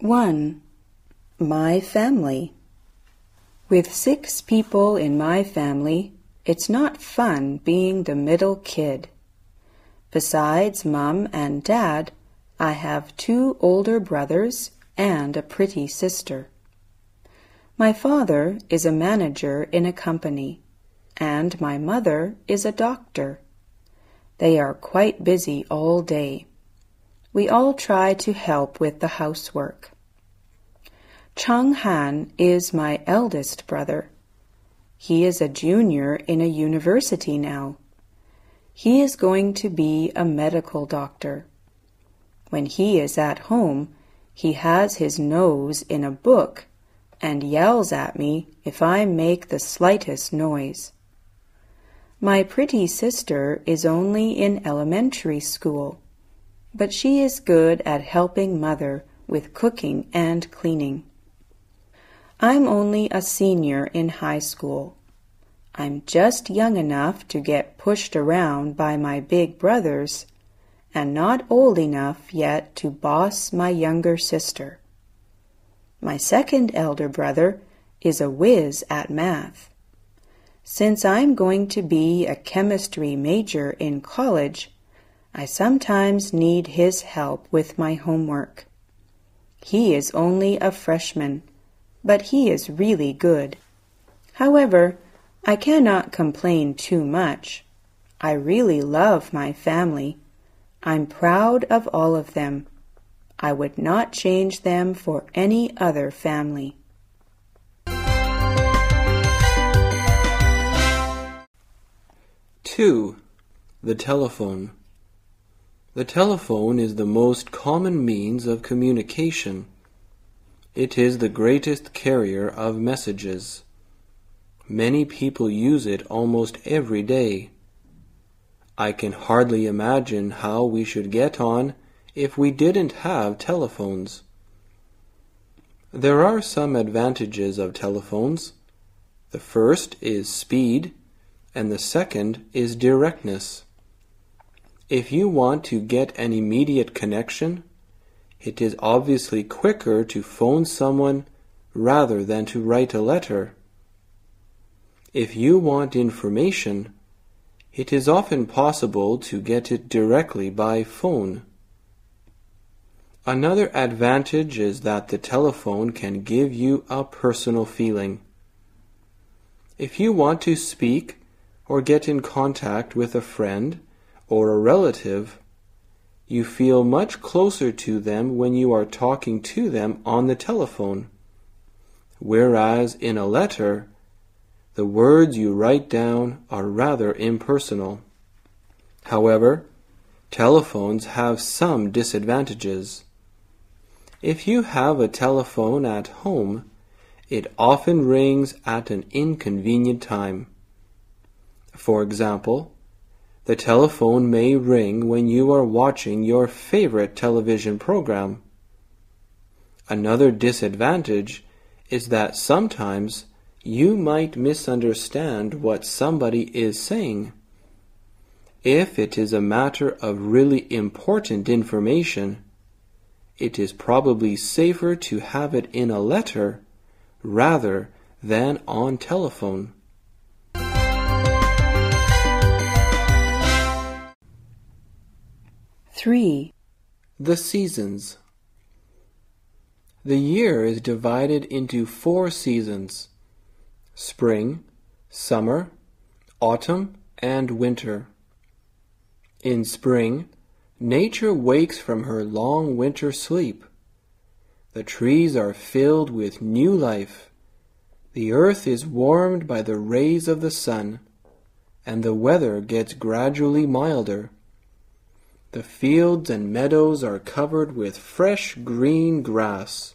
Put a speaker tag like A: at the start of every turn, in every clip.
A: 1. My family. With 6 people in my family, it's not fun being the middle kid. Besides Mom and Dad, I have 2 older brothers and a pretty sister. My father is a manager in a company, and my mother is a doctor. They are quite busy all day. We all try to help with the housework. Chang Han is my eldest brother. He is a junior in a university now. He is going to be a medical doctor. When he is at home, he has his nose in a book and yells at me if I make the slightest noise. My pretty sister is only in elementary school, but she is good at helping Mother with cooking and cleaning. I'm only a senior in high school. I'm just young enough to get pushed around by my big brothers, and not old enough yet to boss my younger sister. My second elder brother is a whiz at math. Since I'm going to be a chemistry major in college, I sometimes need his help with my homework. He is only a freshman, but he is really good. However, I cannot complain too much. I really love my family. I'm proud of all of them. I would not change them for any other family.
B: Two, the telephone. The telephone is the most common means of communication. It is the greatest carrier of messages. Many people use it almost every day. I can hardly imagine how we should get on if we didn't have telephones. There are some advantages of telephones. The first is speed, and the second is directness. If you want to get an immediate connection, it is obviously quicker to phone someone rather than to write a letter. If you want information, it is often possible to get it directly by phone. Another advantage is that the telephone can give you a personal feeling. If you want to speak or get in contact with a friend or a relative, you feel much closer to them when you are talking to them on the telephone. Whereas in a letter, the words you write down are rather impersonal. However, telephones have some disadvantages. If you have a telephone at home, it often rings at an inconvenient time. For example, the telephone may ring when you are watching your favorite television program. Another disadvantage is that sometimes you might misunderstand what somebody is saying. If it is a matter of really important information, it is probably safer to have it in a letter rather than on telephone.
A: Three.
B: The seasons. The year is divided into 4 seasons: spring, summer, autumn, and winter. In spring, nature wakes from her long winter sleep. The trees are filled with new life. The earth is warmed by the rays of the sun, and the weather gets gradually milder. The fields and meadows are covered with fresh green grass.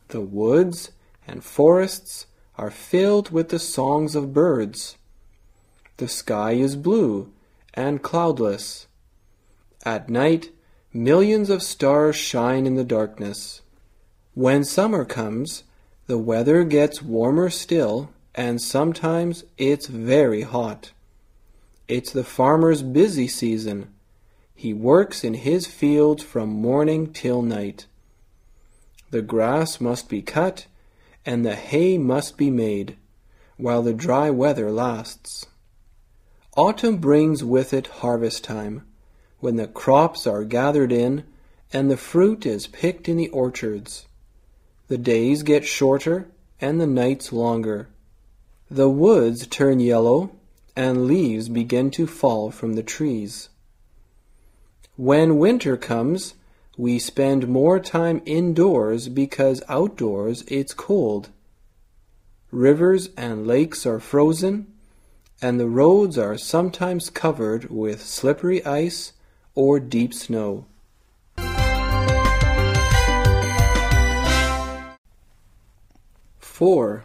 B: The woods and forests are filled with the songs of birds. The sky is blue and cloudless. At night, millions of stars shine in the darkness. When summer comes, the weather gets warmer still, and sometimes it's very hot. It's the farmer's busy season. He works in his fields from morning till night. The grass must be cut, and the hay must be made, while the dry weather lasts. Autumn brings with it harvest time, when the crops are gathered in and the fruit is picked in the orchards. The days get shorter and the nights longer. The woods turn yellow and leaves begin to fall from the trees. When winter comes, we spend more time indoors because outdoors it's cold. Rivers and lakes are frozen, and the roads are sometimes covered with slippery ice or deep snow. 4.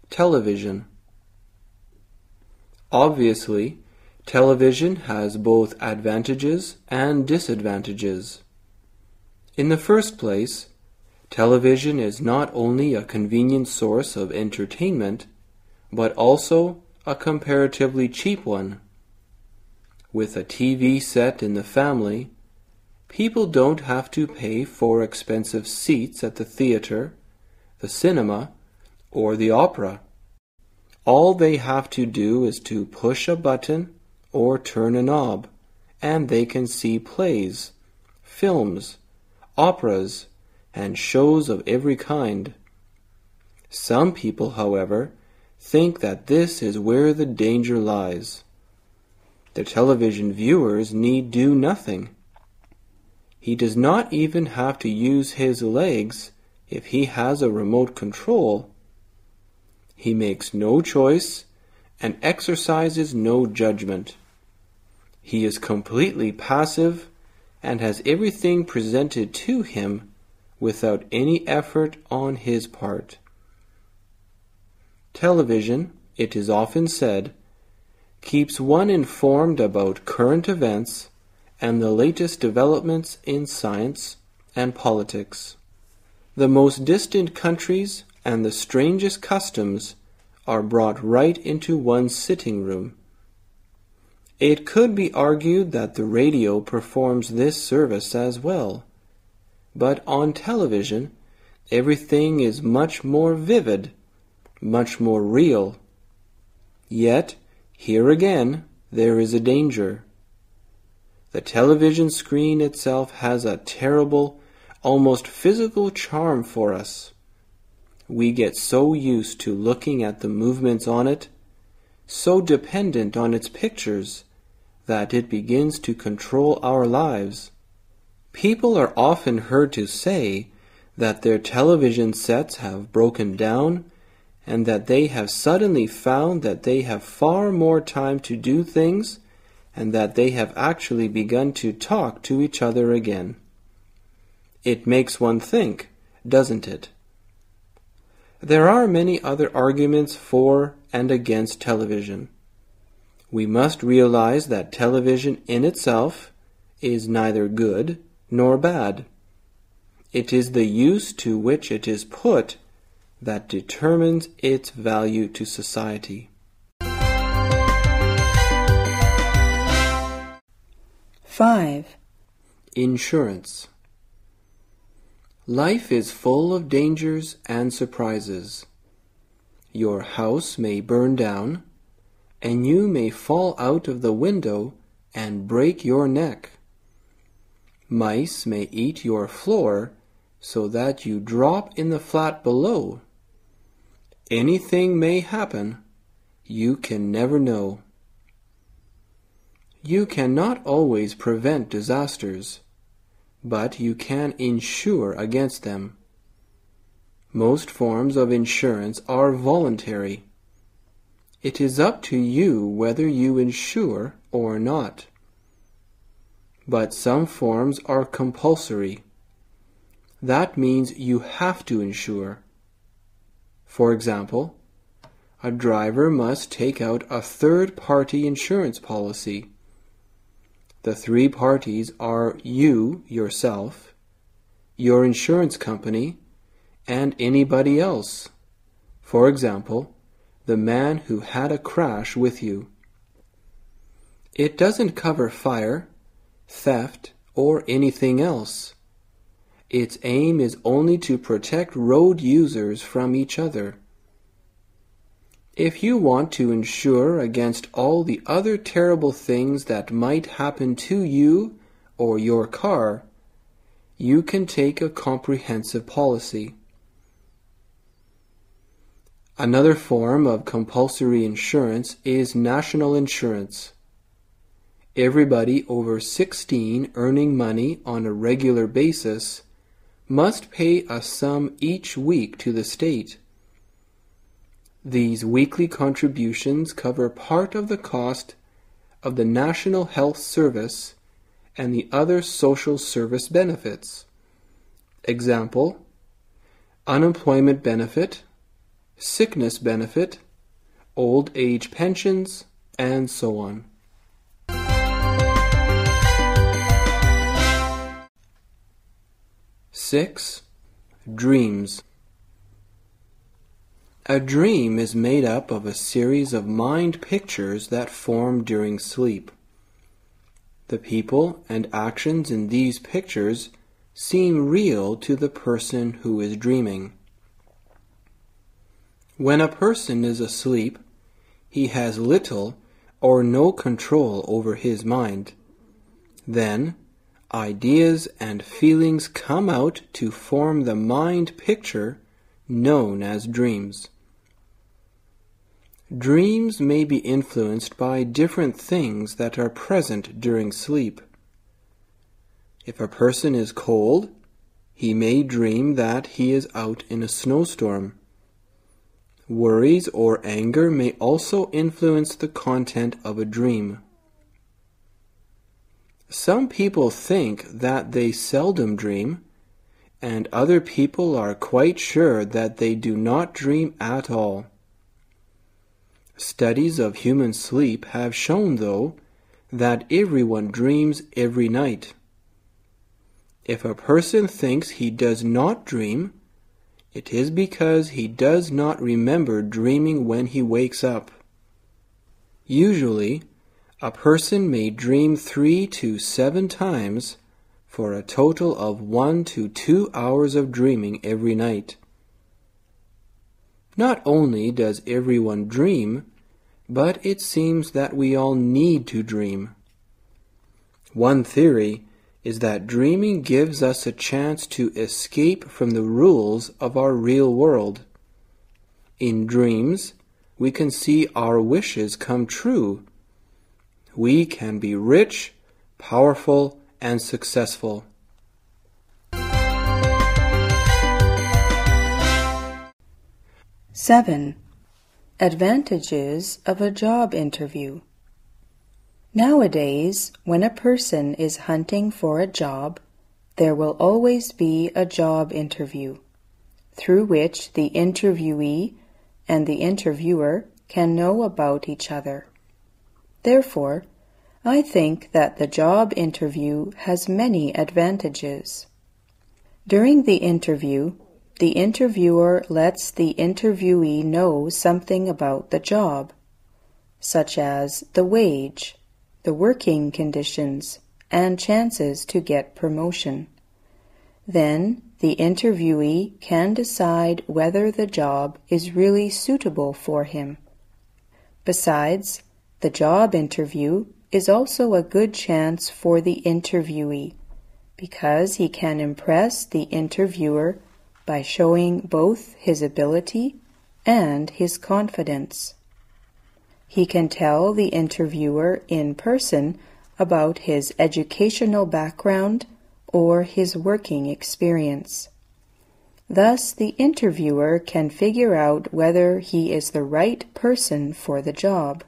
B: Television. Obviously, television has both advantages and disadvantages. In the first place, television is not only a convenient source of entertainment, but also a comparatively cheap one. With a TV set in the family, people don't have to pay for expensive seats at the theater, the cinema, or the opera. All they have to do is to push a button or turn a knob, and they can see plays, films, operas, and shows of every kind. Some people, however, think that this is where the danger lies. The television viewers need do nothing. He does not even have to use his legs if he has a remote control. He makes no choice and exercises no judgment. He is completely passive and has everything presented to him without any effort on his part. Television, it is often said, keeps one informed about current events and the latest developments in science and politics. The most distant countries and the strangest customs are brought right into one's sitting room. It could be argued that the radio performs this service as well, but on television, everything is much more vivid, much more real. Yet, here again, there is a danger. The television screen itself has a terrible, almost physical charm for us. We get so used to looking at the movements on it, so dependent on its pictures, that it begins to control our lives. People are often heard to say that their television sets have broken down and that they have suddenly found that they have far more time to do things and that they have actually begun to talk to each other again. It makes one think, doesn't it? There are many other arguments for and against television. We must realize that television in itself is neither good nor bad. It is the use to which it is put that determines its value to society.
A: 5.
B: Insurance. Life is full of dangers and surprises. Your house may burn down, and you may fall out of the window and break your neck. Mice may eat your floor so that you drop in the flat below. Anything may happen. You can never know. You cannot always prevent disasters, but you can insure against them. Most forms of insurance are voluntary. It is up to you whether you insure or not. But some forms are compulsory. That means you have to insure. For example, a driver must take out a third-party insurance policy. The three parties are you, yourself, your insurance company, and anybody else. For example, the man who had a crash with you. It doesn't cover fire, theft, or anything else. Its aim is only to protect road users from each other. If you want to insure against all the other terrible things that might happen to you or your car, you can take a comprehensive policy. Another form of compulsory insurance is national insurance. Everybody over 16 earning money on a regular basis must pay a sum each week to the state. These weekly contributions cover part of the cost of the National Health Service and the other social service benefits. Example: unemployment benefit, sickness benefit, old age pensions, and so on. Six, dreams. A dream is made up of a series of mind pictures that form during sleep. The people and actions in these pictures seem real to the person who is dreaming. When a person is asleep, he has little or no control over his mind. Then, ideas and feelings come out to form the mind picture known as dreams. Dreams may be influenced by different things that are present during sleep. If a person is cold, he may dream that he is out in a snowstorm. Worries or anger may also influence the content of a dream. Some people think that they seldom dream, and other people are quite sure that they do not dream at all. Studies of human sleep have shown, though, that everyone dreams every night. If a person thinks he does not dream, it is because he does not remember dreaming when he wakes up. Usually, a person may dream 3 to 7 times for a total of 1 to 2 hours of dreaming every night. Not only does everyone dream, but it seems that we all need to dream. One theory is that dreaming gives us a chance to escape from the rules of our real world. In dreams, we can see our wishes come true. We can be rich, powerful, and successful.
A: Seven, advantages of a job interview. Nowadays, when a person is hunting for a job, there will always be a job interview, through which the interviewee and the interviewer can know about each other. Therefore, I think that the job interview has many advantages. During the interview, the interviewer lets the interviewee know something about the job, such as the wage, the working conditions, and chances to get promotion. Then, the interviewee can decide whether the job is really suitable for him. Besides, the job interview is also a good chance for the interviewee, because he can impress the interviewer by showing both his ability and his confidence. He can tell the interviewer in person about his educational background or his working experience. Thus, the interviewer can figure out whether he is the right person for the job.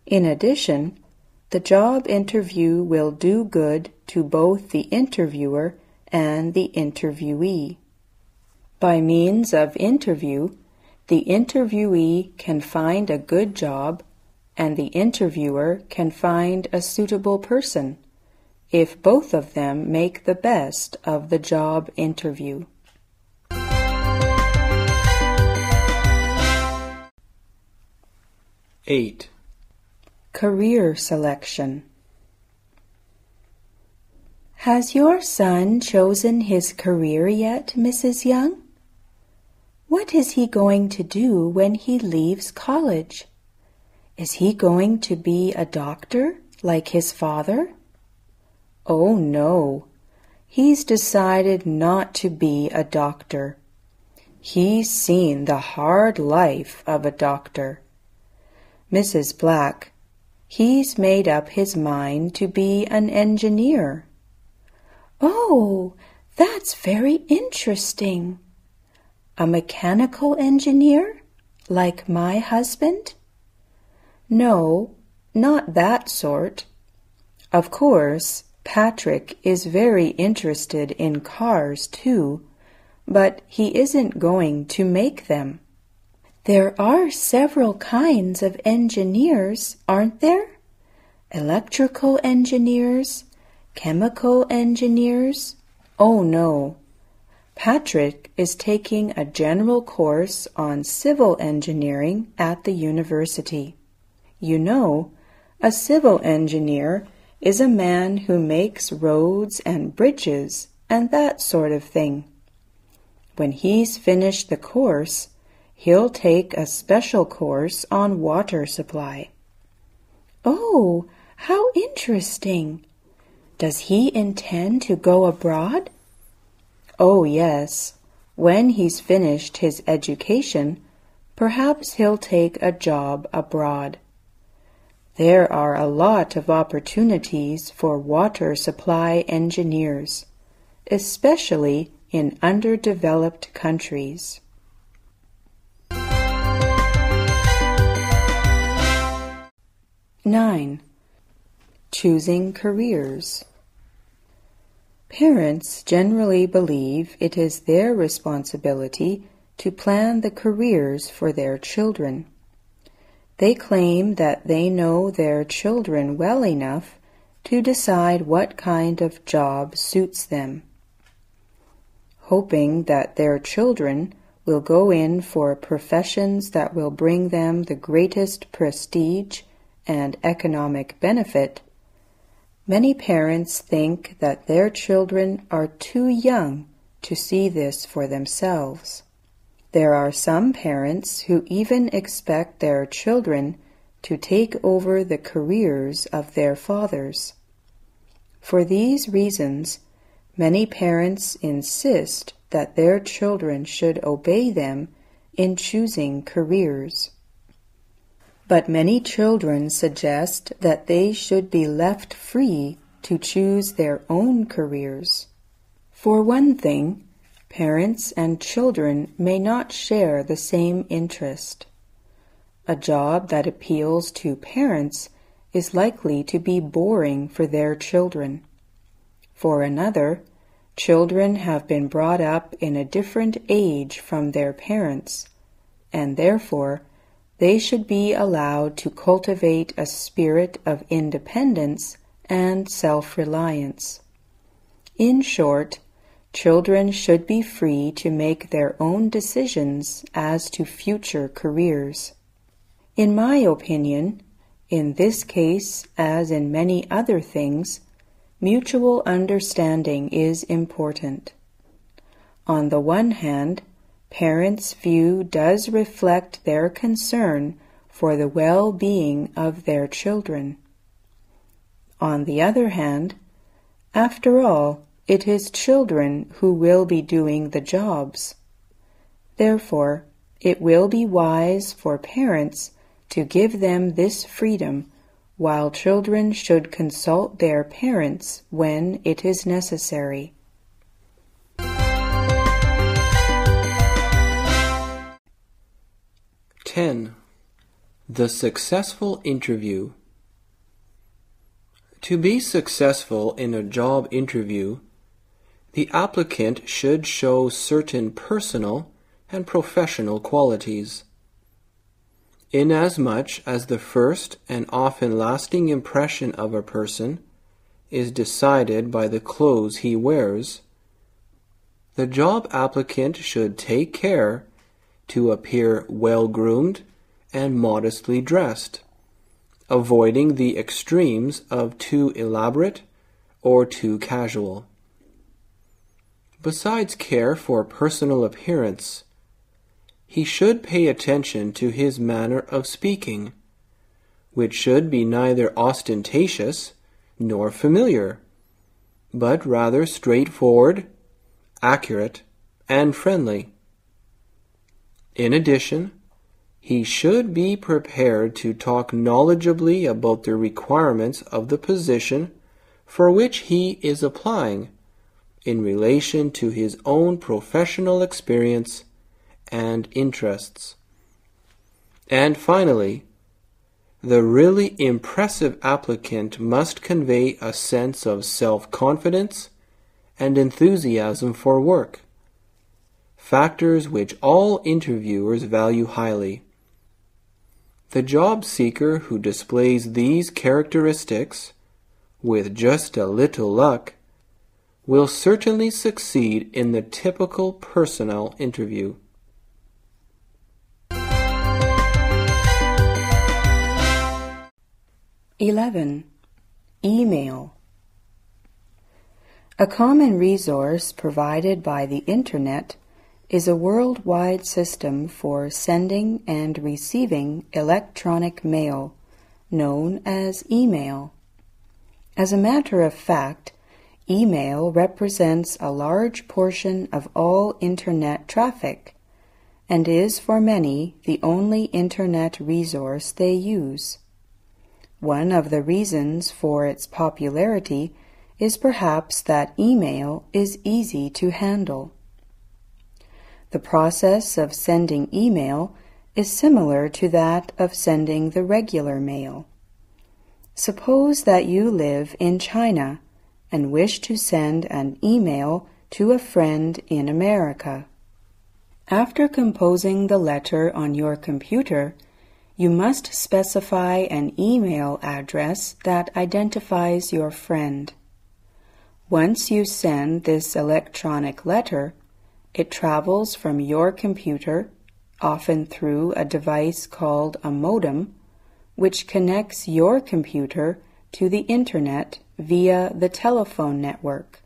A: In addition, the job interview will do good to both the interviewer and the interviewee. By means of interview, the interviewee can find a good job and the interviewer can find a suitable person, if both of them make the best of the job interview.
B: 8. Career selection.
A: Has your son chosen his career yet, Mrs. Young? What is he going to do when he leaves college? Is he going to be a doctor like his father? Oh, no. He's decided not to be a doctor. He's seen the hard life of a doctor. Mrs. Black, he's made up his mind to be an engineer. Oh, that's very interesting. A mechanical engineer, like my husband? No, not that sort. Of course, Patrick is very interested in cars too, but he isn't going to make them. There are several kinds of engineers, aren't there? Electrical engineers, chemical engineers. Oh no. Patrick is taking a general course on civil engineering at the university. You know, a civil engineer is a man who makes roads and bridges and that sort of thing. When he's finished the course, he'll take a special course on water supply. Oh, how interesting! Does he intend to go abroad? Oh, yes. When he's finished his education, perhaps he'll take a job abroad. There are a lot of opportunities for water supply engineers, especially in underdeveloped countries. 9. Choosing careers. Parents generally believe it is their responsibility to plan the careers for their children. They claim that they know their children well enough to decide what kind of job suits them. Hoping that their children will go in for professions that will bring them the greatest prestige and economic benefit, many parents think that their children are too young to see this for themselves. There are some parents who even expect their children to take over the careers of their fathers. For these reasons, many parents insist that their children should obey them in choosing careers. But many children suggest that they should be left free to choose their own careers. For one thing, parents and children may not share the same interest. A job that appeals to parents is likely to be boring for their children. For another, children have been brought up in a different age from their parents, and therefore they should be allowed to cultivate a spirit of independence and self-reliance. In short, children should be free to make their own decisions as to future careers. In my opinion, in this case, as in many other things, mutual understanding is important. On the one hand, parents' view does reflect their concern for the well-being of their children. On the other hand, after all, it is children who will be doing the jobs. Therefore, it will be wise for parents to give them this freedom, while children should consult their parents when it is necessary.
B: 10. The successful interview. To be successful in a job interview, the applicant should show certain personal and professional qualities. Inasmuch as the first and often lasting impression of a person is decided by the clothes he wears, the job applicant should take care to appear well-groomed and modestly dressed, avoiding the extremes of too elaborate or too casual. Besides care for personal appearance, he should pay attention to his manner of speaking, which should be neither ostentatious nor familiar, but rather straightforward, accurate, and friendly. In addition, he should be prepared to talk knowledgeably about the requirements of the position for which he is applying in relation to his own professional experience and interests. And finally, the really impressive applicant must convey a sense of self-confidence and enthusiasm for work, factors which all interviewers value highly. The job seeker who displays these characteristics, with just a little luck, will certainly succeed in the typical personnel interview.
A: (11) Email. A common resource provided by the Internet is a worldwide system for sending and receiving electronic mail, known as email. As a matter of fact, email represents a large portion of all Internet traffic, and is for many the only Internet resource they use. One of the reasons for its popularity is perhaps that email is easy to handle. The process of sending email is similar to that of sending the regular mail. Suppose that you live in China and wish to send an email to a friend in America. After composing the letter on your computer, you must specify an email address that identifies your friend. Once you send this electronic letter, it travels from your computer, often through a device called a modem, which connects your computer to the Internet via the telephone network.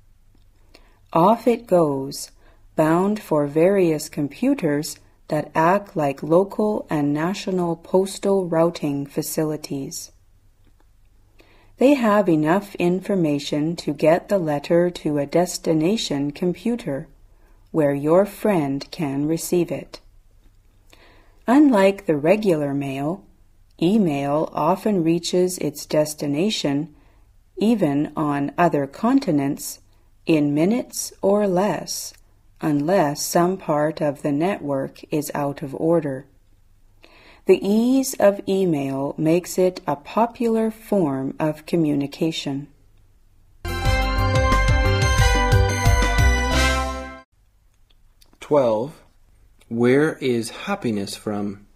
A: Off it goes, bound for various computers that act like local and national postal routing facilities. They have enough information to get the letter to a destination computer, where your friend can receive it. Unlike the regular mail, email often reaches its destination, even on other continents, in minutes or less, unless some part of the network is out of order. The ease of email makes it a popular form of communication.
B: 12. Where is happiness from?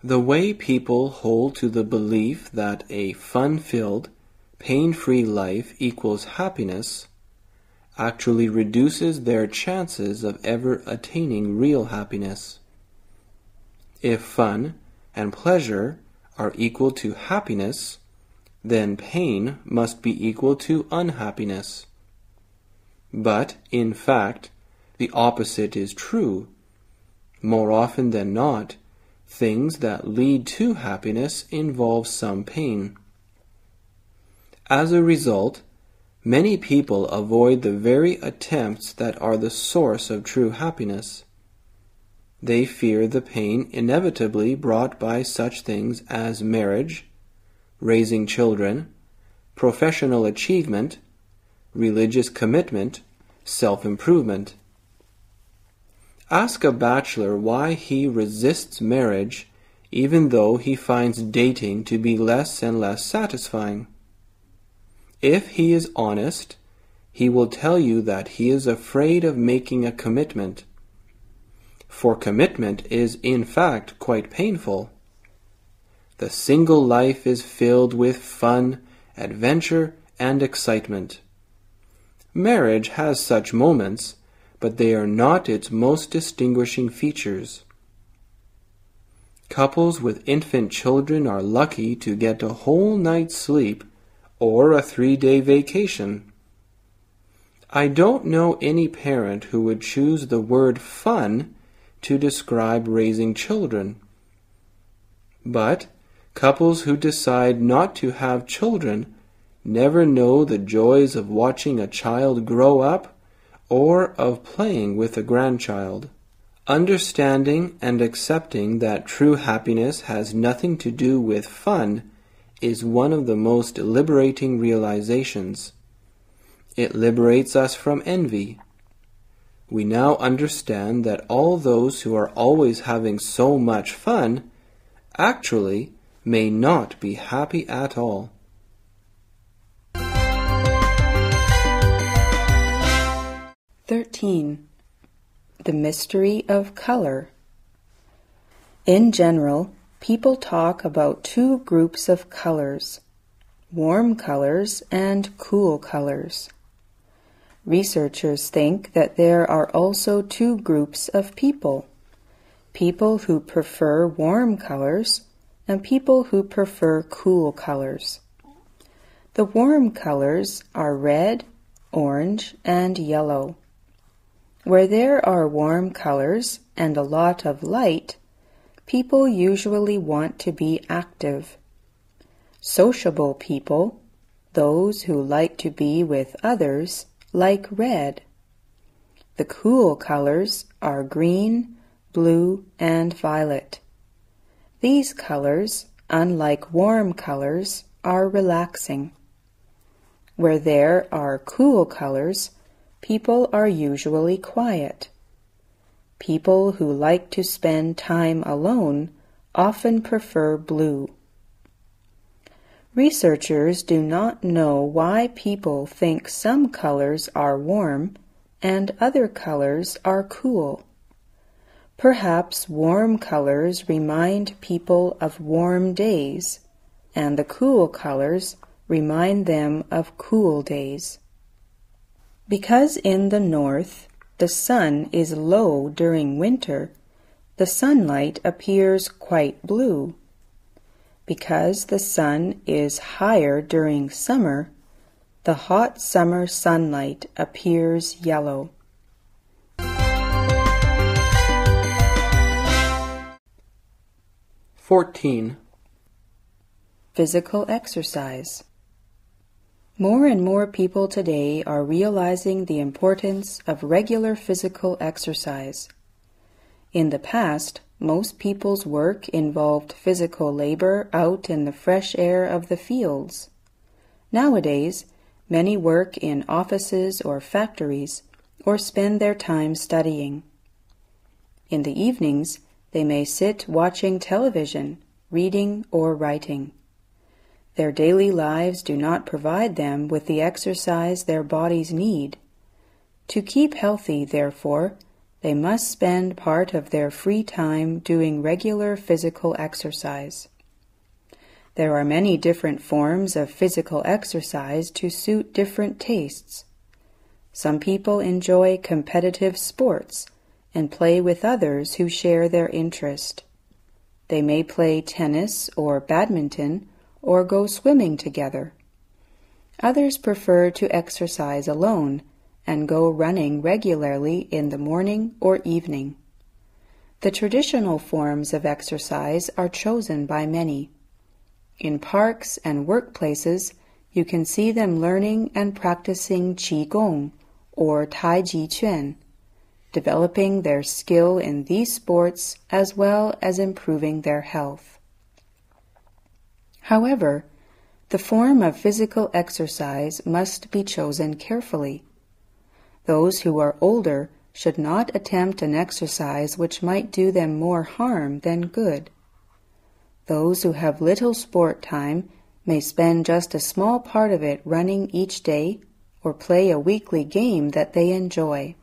B: The way people hold to the belief that a fun-filled, pain-free life equals happiness actually reduces their chances of ever attaining real happiness. If fun and pleasure are equal to happiness, then pain must be equal to unhappiness. But, in fact, the opposite is true. More often than not, things that lead to happiness involve some pain. As a result, many people avoid the very attempts that are the source of true happiness. They fear the pain inevitably brought by such things as marriage, raising children, professional achievement, religious commitment, self-improvement. Ask a bachelor why he resists marriage even though he finds dating to be less and less satisfying. If he is honest, he will tell you that he is afraid of making a commitment. For commitment is in fact quite painful. The single life is filled with fun, adventure, and excitement. Marriage has such moments, but they are not its most distinguishing features. Couples with infant children are lucky to get a whole night's sleep or a 3-day vacation. I don't know any parent who would choose the word fun to describe raising children. But couples who decide not to have children never know the joys of watching a child grow up or of playing with a grandchild. Understanding and accepting that true happiness has nothing to do with fun is one of the most liberating realizations. It liberates us from envy. We now understand that all those who are always having so much fun actually may not be happy at all.
A: 13. The mystery of color. In general, people talk about two groups of colors, warm colors and cool colors. Researchers think that there are also two groups of people who prefer warm colors and people who prefer cool colors. The warm colors are red, orange, and yellow. Where there are warm colors and a lot of light, people usually want to be active. Sociable people, those who like to be with others, like red. The cool colors are green, blue, and violet. These colors, unlike warm colors, are relaxing. Where there are cool colors, people are usually quiet. People who like to spend time alone often prefer blue. Researchers do not know why people think some colors are warm and other colors are cool. Perhaps warm colors remind people of warm days, and the cool colors remind them of cool days. Because in the north the sun is low during winter, the sunlight appears quite blue. Because the sun is higher during summer, the hot summer sunlight appears yellow.
B: 14.
A: Physical exercise. More and more people today are realizing the importance of regular physical exercise. In the past, most people's work involved physical labor out in the fresh air of the fields. Nowadays, many work in offices or factories or spend their time studying. In the evenings, they may sit watching television, reading, or writing. Their daily lives do not provide them with the exercise their bodies need. To keep healthy, therefore, they must spend part of their free time doing regular physical exercise. There are many different forms of physical exercise to suit different tastes. Some people enjoy competitive sports and play with others who share their interest. They may play tennis or badminton or go swimming together. Others prefer to exercise alone and go running regularly in the morning or evening. The traditional forms of exercise are chosen by many. In parks and workplaces, you can see them learning and practicing Qigong or Tai Chi Chuan, developing their skill in these sports as well as improving their health. However, the form of physical exercise must be chosen carefully. Those who are older should not attempt an exercise which might do them more harm than good. Those who have little sport time may spend just a small part of it running each day or play a weekly game that they enjoy.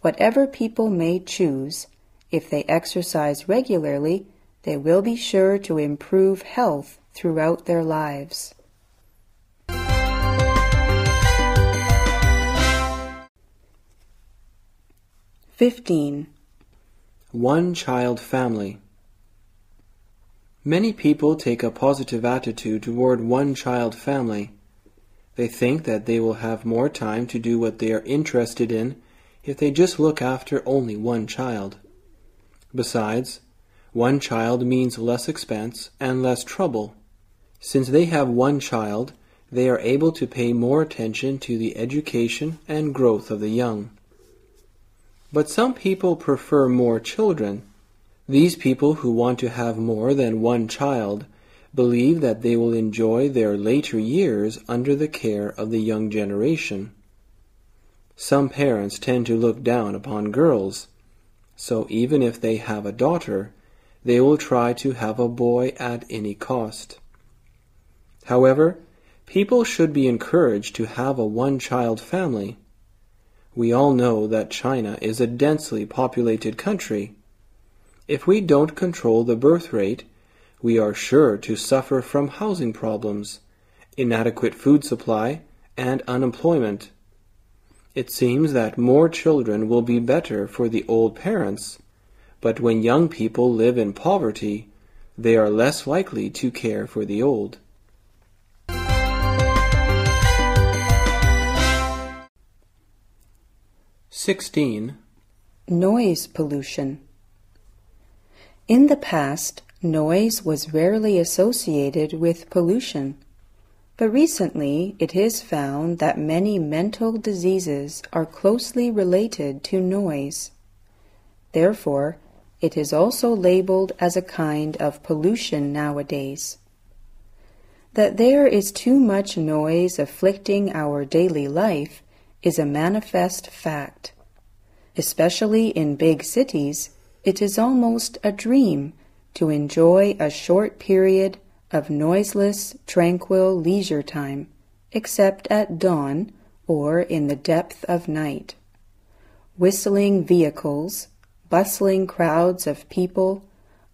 A: Whatever people may choose, if they exercise regularly, they will be sure to improve health throughout their lives. 15.
B: One-child family. Many people take a positive attitude toward one-child family. They think that they will have more time to do what they are interested in if they just look after only one child. Besides, one child means less expense and less trouble. Since they have one child, they are able to pay more attention to the education and growth of the young. But some people prefer more children. These people who want to have more than one child believe that they will enjoy their later years under the care of the young generation. Some parents tend to look down upon girls, so even if they have a daughter, they will try to have a boy at any cost. However, people should be encouraged to have a one-child family. We all know that China is a densely populated country. If we don't control the birth rate, we are sure to suffer from housing problems, inadequate food supply, and unemployment. It seems that more children will be better for the old parents, but when young people live in poverty, they are less likely to care for the old.
A: Noise pollution. In the past, noise was rarely associated with pollution, but recently it is found that many mental diseases are closely related to noise. Therefore, it is also labeled as a kind of pollution nowadays. That there is too much noise afflicting our daily life is a manifest fact. Especially in big cities, it is almost a dream to enjoy a short period of noiseless, tranquil leisure time, except at dawn or in the depth of night. Whistling vehicles, bustling crowds of people,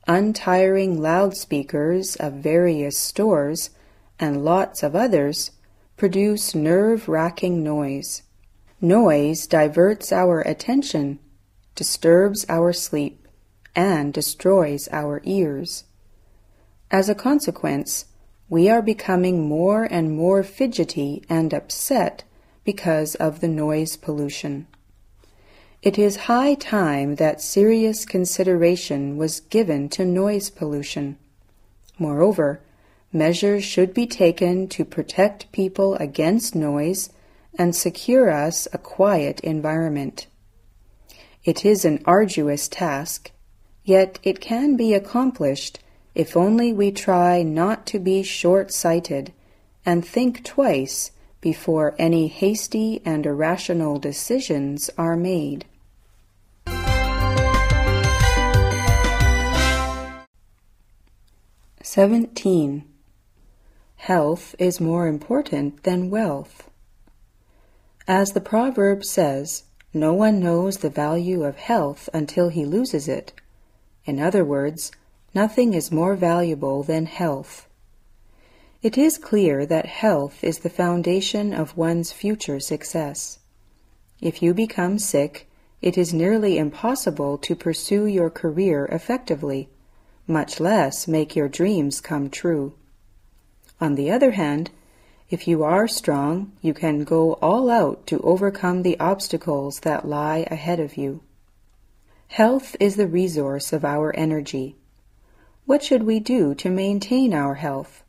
A: untiring loudspeakers of various stores, and lots of others produce nerve-wracking noise. Noise diverts our attention, disturbs our sleep, and destroys our ears. As a consequence, we are becoming more and more fidgety and upset because of the noise pollution. It is high time that serious consideration was given to noise pollution. Moreover, measures should be taken to protect people against noise and secure us a quiet environment. It is an arduous task, yet it can be accomplished if only we try not to be short-sighted and think twice before any hasty and irrational decisions are made. Health is more important than wealth. As the proverb says, no one knows the value of health until he loses it. In other words, nothing is more valuable than health. It is clear that health is the foundation of one's future success. If you become sick, it is nearly impossible to pursue your career effectively, much less make your dreams come true. On the other hand, if you are strong, you can go all out to overcome the obstacles that lie ahead of you. Health is the resource of our energy. What should we do to maintain our health?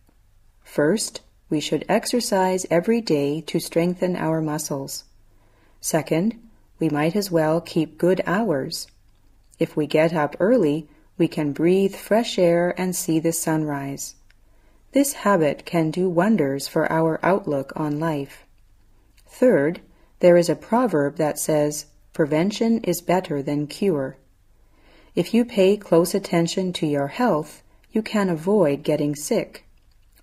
A: First, we should exercise every day to strengthen our muscles. Second, we might as well keep good hours. If we get up early, we can breathe fresh air and see the sunrise. This habit can do wonders for our outlook on life. Third, there is a proverb that says, "Prevention is better than cure." If you pay close attention to your health, you can avoid getting sick,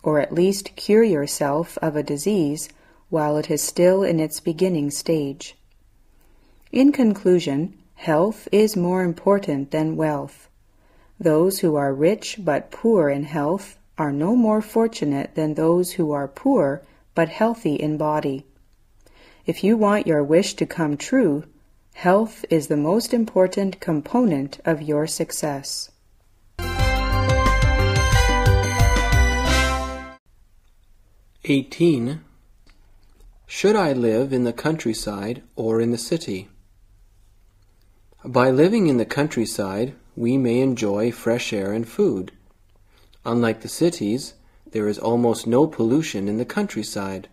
A: or at least cure yourself of a disease while it is still in its beginning stage. In conclusion, health is more important than wealth. Those who are rich but poor in health are no more fortunate than those who are poor but healthy in body. If you want your wish to come true, health is the most important component of your success.
B: Should I live in the countryside or in the city? By living in the countryside, we may enjoy fresh air and food. Unlike the cities, there is almost no pollution in the countryside.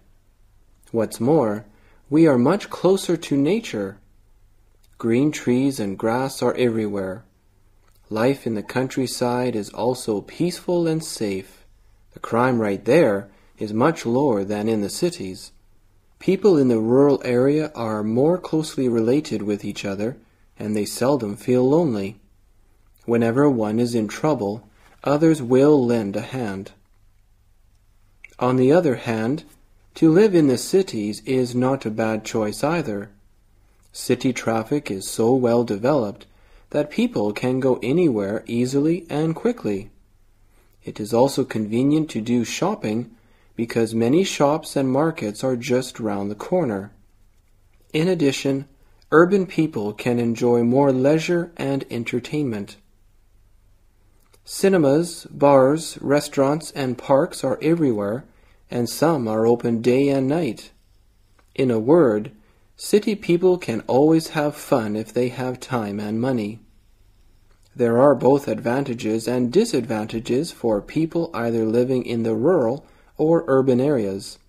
B: What's more, we are much closer to nature. Green trees and grass are everywhere. Life in the countryside is also peaceful and safe. The crime rate there is much lower than in the cities. People in the rural area are more closely related with each other, and they seldom feel lonely. Whenever one is in trouble, others will lend a hand. On the other hand, to live in the cities is not a bad choice either. City traffic is so well developed that people can go anywhere easily and quickly. It is also convenient to do shopping because many shops and markets are just round the corner. In addition, urban people can enjoy more leisure and entertainment. Cinemas, bars, restaurants, and parks are everywhere, and some are open day and night. In a word, city people can always have fun if they have time and money. There are both advantages and disadvantages for people either living in the rural or urban areas.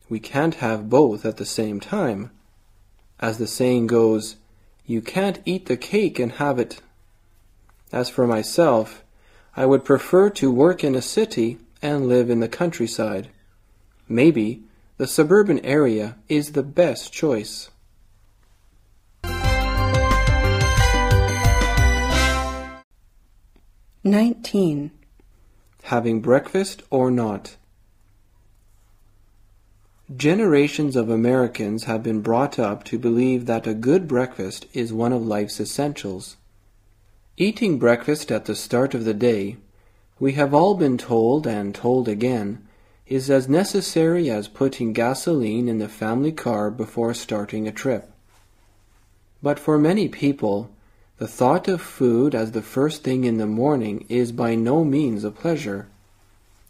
B: We can't have both at the same time. As the saying goes, you can't eat the cake and have it. As for myself, I would prefer to work in a city and live in the countryside. Maybe the suburban area is the best choice.
A: 19.
B: Having breakfast or not? Generations of Americans have been brought up to believe that a good breakfast is one of life's essentials. Eating breakfast at the start of the day, we have all been told and told again, is as necessary as putting gasoline in the family car before starting a trip. But for many people, the thought of food as the first thing in the morning is by no means a pleasure.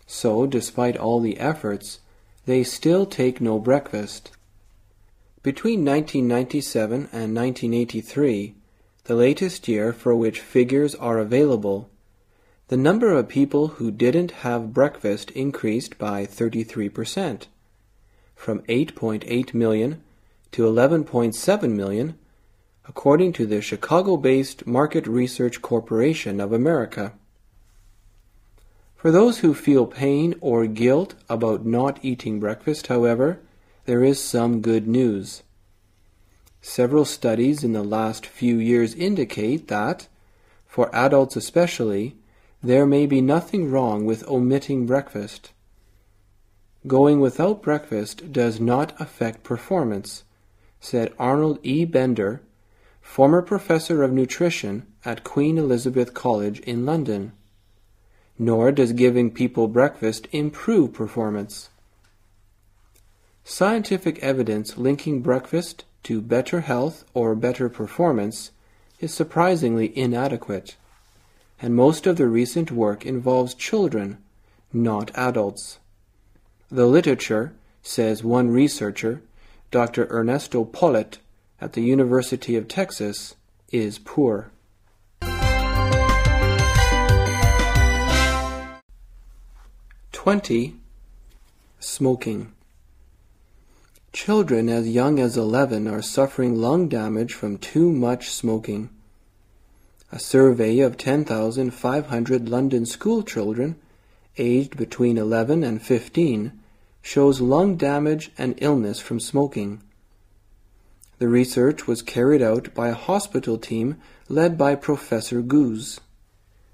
B: So, despite all the efforts, they still take no breakfast. Between 1997 and 1983, the latest year for which figures are available, the number of people who didn't have breakfast increased by 33%, from 8.8 million to 11.7 million, according to the Chicago-based Market Research Corporation of America. For those who feel pain or guilt about not eating breakfast, however, there is some good news. Several studies in the last few years indicate that, for adults especially, there may be nothing wrong with omitting breakfast. Going without breakfast does not affect performance, said Arnold E. Bender, former professor of nutrition at Queen Elizabeth College in London. Nor does giving people breakfast improve performance. Scientific evidence linking breakfast to better health or better performance is surprisingly inadequate, and most of the recent work involves children, not adults. The literature, says one researcher, Dr. Ernesto Pollet, at the University of Texas, is poor. 20. Smoking. Children as young as 11 are suffering lung damage from too much smoking. A survey of 10,500 London school children, aged between 11 and 15, shows lung damage and illness from smoking. The research was carried out by a hospital team led by Professor Goose.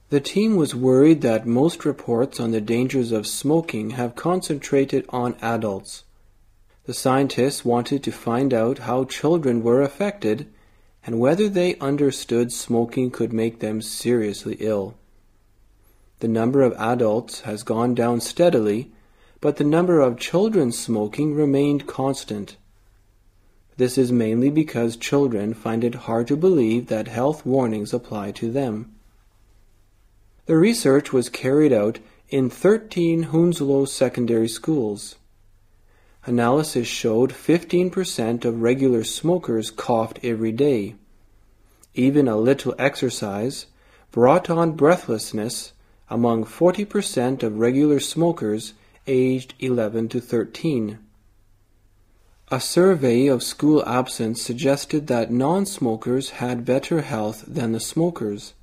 B: The team was worried that most reports on the dangers of smoking have concentrated on adults. The scientists wanted to find out how children were affected and whether they understood smoking could make them seriously ill. The number of adults has gone down steadily, but the number of children smoking remained constant. This is mainly because children find it hard to believe that health warnings apply to them. The research was carried out in 13 Hounslow secondary schools. analysis showed 15% of regular smokers coughed every day. Even a little exercise brought on breathlessness among 40% of regular smokers aged 11 to 13. A survey of school absence suggested that non-smokers had better health than the smokers.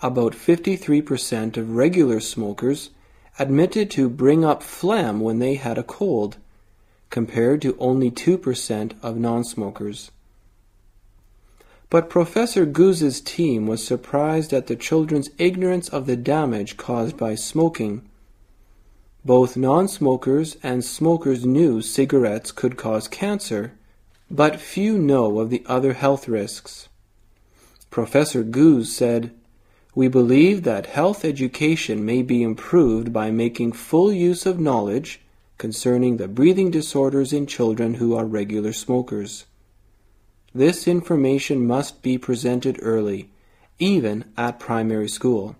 B: About 53% of regular smokers admitted to bring up phlegm when they had a cold, compared to only 2% of non-smokers. But Professor Guz's team was surprised at the children's ignorance of the damage caused by smoking. Both non-smokers and smokers knew cigarettes could cause cancer, but few know of the other health risks. Professor Guz said, "We believe that health education may be improved by making full use of knowledge concerning the breathing disorders in children who are regular smokers. This information must be presented early, even at primary school."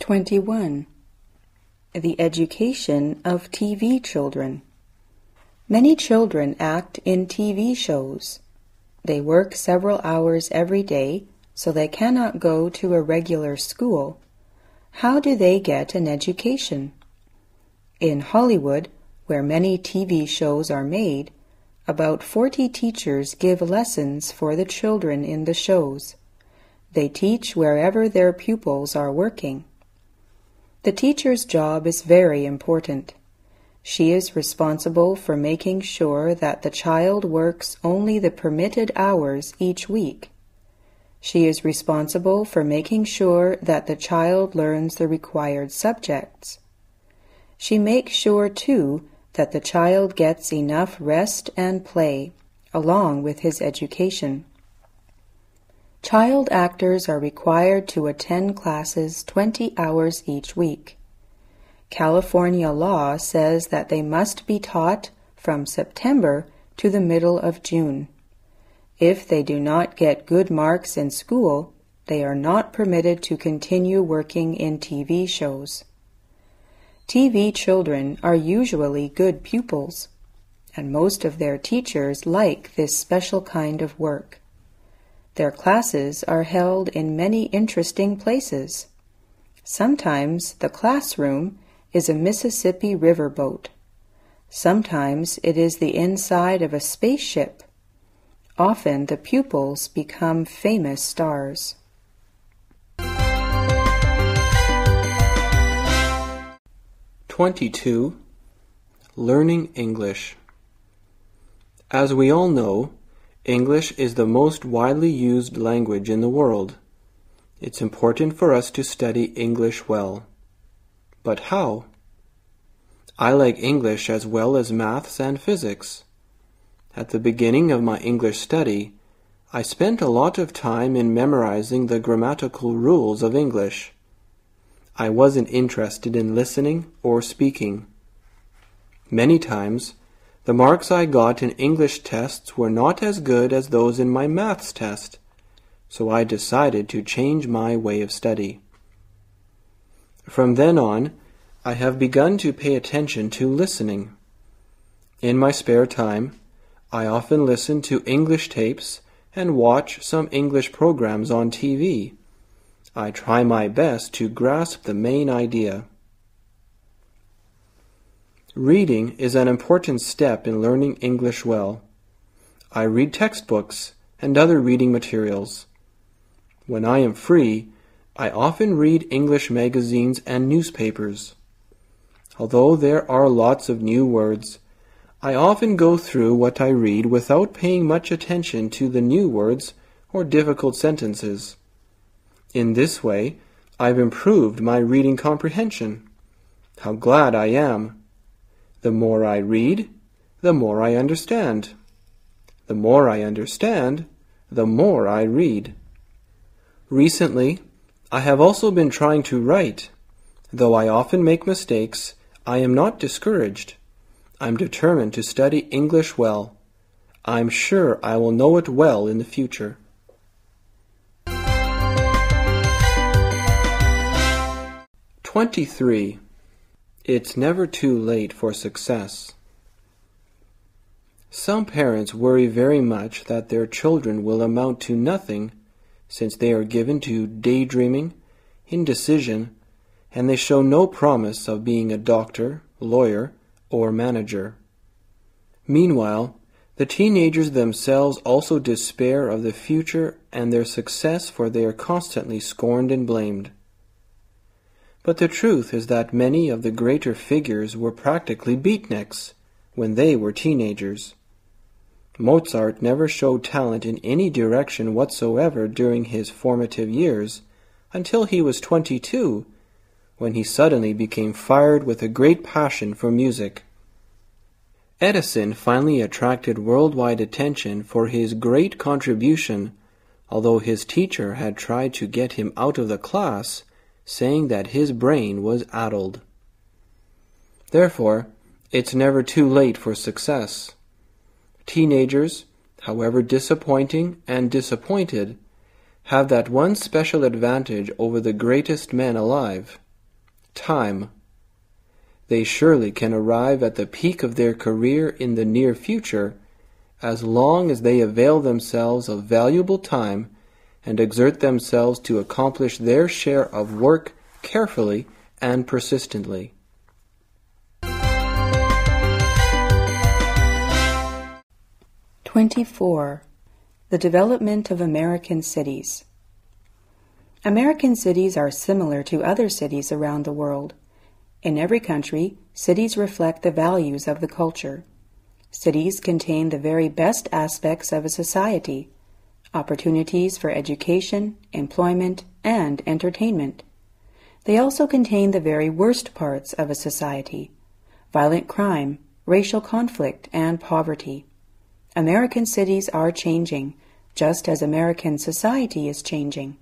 A: (21) The education of TV children. Many children act in TV shows. They work several hours every day, so they cannot go to a regular school. How do they get an education? In Hollywood, where many TV shows are made, about 40 teachers give lessons for the children in the shows. They teach wherever their pupils are working. The teacher's job is very important. She is responsible for making sure that the child works only the permitted hours each week. She is responsible for making sure that the child learns the required subjects. She makes sure, too, that the child gets enough rest and play, along with his education. Child actors are required to attend classes 20 hours each week. California law says that they must be taught from September to the middle of June. If they do not get good marks in school, they are not permitted to continue working in TV shows. TV children are usually good pupils, and most of their teachers like this special kind of work. Their classes are held in many interesting places. Sometimes the classroom is a Mississippi riverboat. Sometimes it is the inside of a spaceship. Often the pupils become famous stars.
B: (22) Learning English. As we all know, English is the most widely used language in the world. It's important for us to study English well. But how? I like English as well as maths and physics. At the beginning of my English study, I spent a lot of time in memorizing the grammatical rules of English. I wasn't interested in listening or speaking. Many times, the marks I got in English tests were not as good as those in my maths test, so I decided to change my way of study. From then on, I have begun to pay attention to listening. In my spare time, I often listen to English tapes and watch some English programs on TV. I try my best to grasp the main idea. Reading is an important step in learning English well. I read textbooks and other reading materials. When I am free, I often read English magazines and newspapers. Although there are lots of new words, I often go through what I read without paying much attention to the new words or difficult sentences. In this way, I've improved my reading comprehension. How glad I am! The more I read, the more I understand. The more I understand, the more I read. Recently, I have also been trying to write. Though I often make mistakes, I am not discouraged. I'm determined to study English well. I'm sure I will know it well in the future. 23. It's never too late for success. Some parents worry very much that their children will amount to nothing, since they are given to daydreaming, indecision, and they show no promise of being a doctor, lawyer, or manager. Meanwhile, the teenagers themselves also despair of the future and their success, for they are constantly scorned and blamed. But the truth is that many of the greater figures were practically beatniks when they were teenagers. Mozart never showed talent in any direction whatsoever during his formative years until he was 22, when he suddenly became fired with a great passion for music. Edison finally attracted worldwide attention for his great contribution, although his teacher had tried to get him out of the class, saying that his brain was addled. Therefore, it's never too late for success. Teenagers, however disappointing and disappointed, have that one special advantage over the greatest men alive: time. They surely can arrive at the peak of their career in the near future, as long as they avail themselves of valuable time and exert themselves to accomplish their share of work carefully and persistently.
A: '24. The development of American cities. American cities are similar to other cities around the world. In every country, cities reflect the values of the culture. Cities contain the very best aspects of a society: opportunities for education, employment, and entertainment. They also contain the very worst parts of a society: violent crime, racial conflict, and poverty. American cities are changing, just as American society is changing.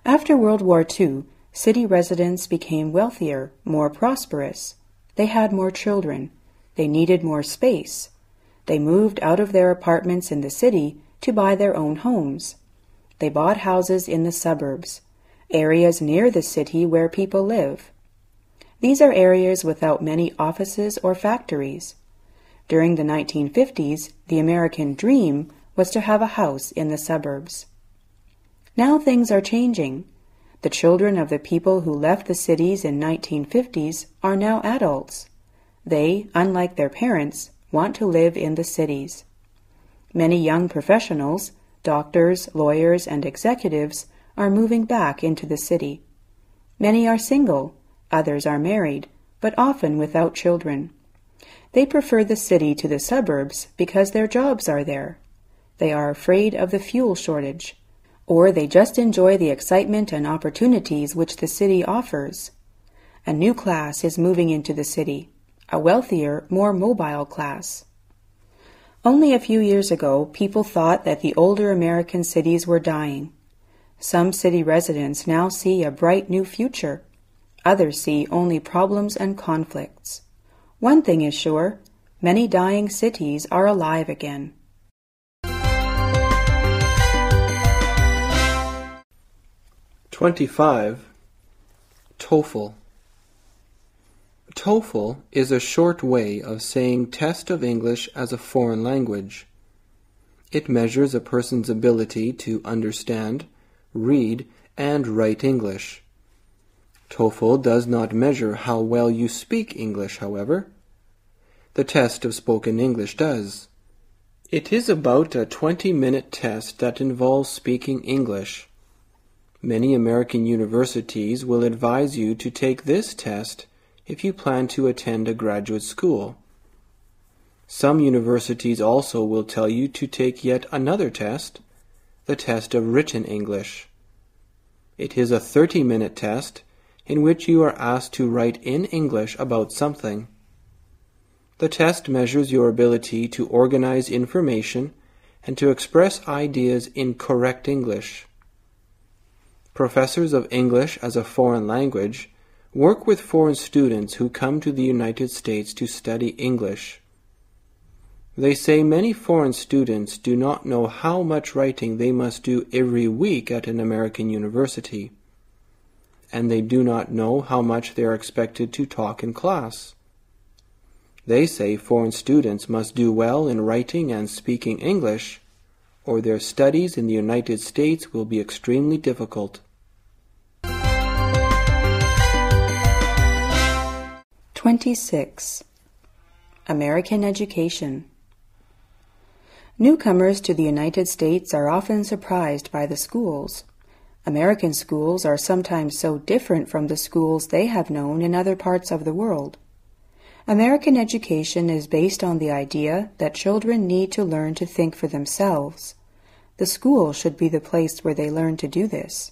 A: After World War II, city residents became wealthier, more prosperous. They had more children. They needed more space. They moved out of their apartments in the city to buy their own homes. They bought houses in the suburbs, areas near the city where people live. These are areas without many offices or factories. During the 1950s, the American dream was to have a house in the suburbs. Now things are changing. The children of the people who left the cities in 1950s are now adults. They, unlike their parents, want to live in the cities. Many young professionals, doctors, lawyers, and executives are moving back into the city. Many are single, others are married, but often without children. They prefer the city to the suburbs because their jobs are there. They are afraid of the fuel shortage, or they just enjoy the excitement and opportunities which the city offers. A new class is moving into the city, a wealthier, more mobile class. Only a few years ago, people thought that the older American cities were dying. Some city residents now see a bright new future. Others see only problems and conflicts. One thing is sure, many dying cities are alive again.
B: '25. TOEFL. TOEFL is a short way of saying Test of English as a Foreign Language. It measures a person's ability to understand, read, and write English. TOEFL does not measure how well you speak English, however. The test of spoken English does. It is about a 20-minute test that involves speaking English. Many American universities will advise you to take this test if you plan to attend a graduate school. Some universities also will tell you to take yet another test, the test of written English. It is a 30-minute test in which you are asked to write in English about something. The test measures your ability to organize information and to express ideas in correct English. Professors of English as a foreign language work with foreign students who come to the United States to study English. They say many foreign students do not know how much writing they must do every week at an American university. and they do not know how much they are expected to talk in class. They say foreign students must do well in writing and speaking English, or their studies in the United States will be extremely difficult.
A: 26. American education. Newcomers to the United States are often surprised by the schools. American schools are sometimes so different from the schools they have known in other parts of the world. American education is based on the idea that children need to learn to think for themselves. The school should be the place where they learn to do this.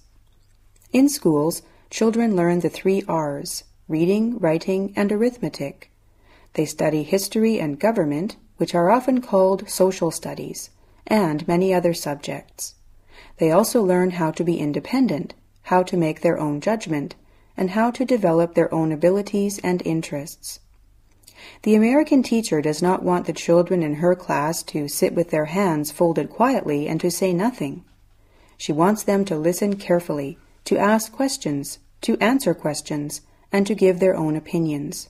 A: In schools, children learn the 3 R's: reading, writing, and arithmetic. They study history and government, which are often called social studies, and many other subjects. They also learn how to be independent, how to make their own judgment, and how to develop their own abilities and interests. The American teacher does not want the children in her class to sit with their hands folded quietly and to say nothing. She wants them to listen carefully, to ask questions, to answer questions, and to give their own opinions.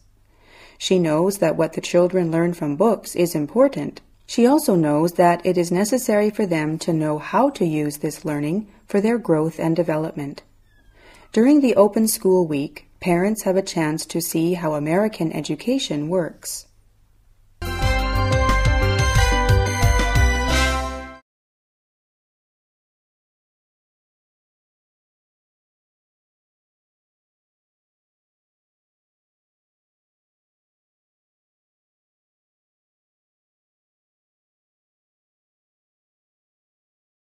A: She knows that what the children learn from books is important. She also knows that it is necessary for them to know how to use this learning for their growth and development. During the open school week, parents have a chance to see how American education works.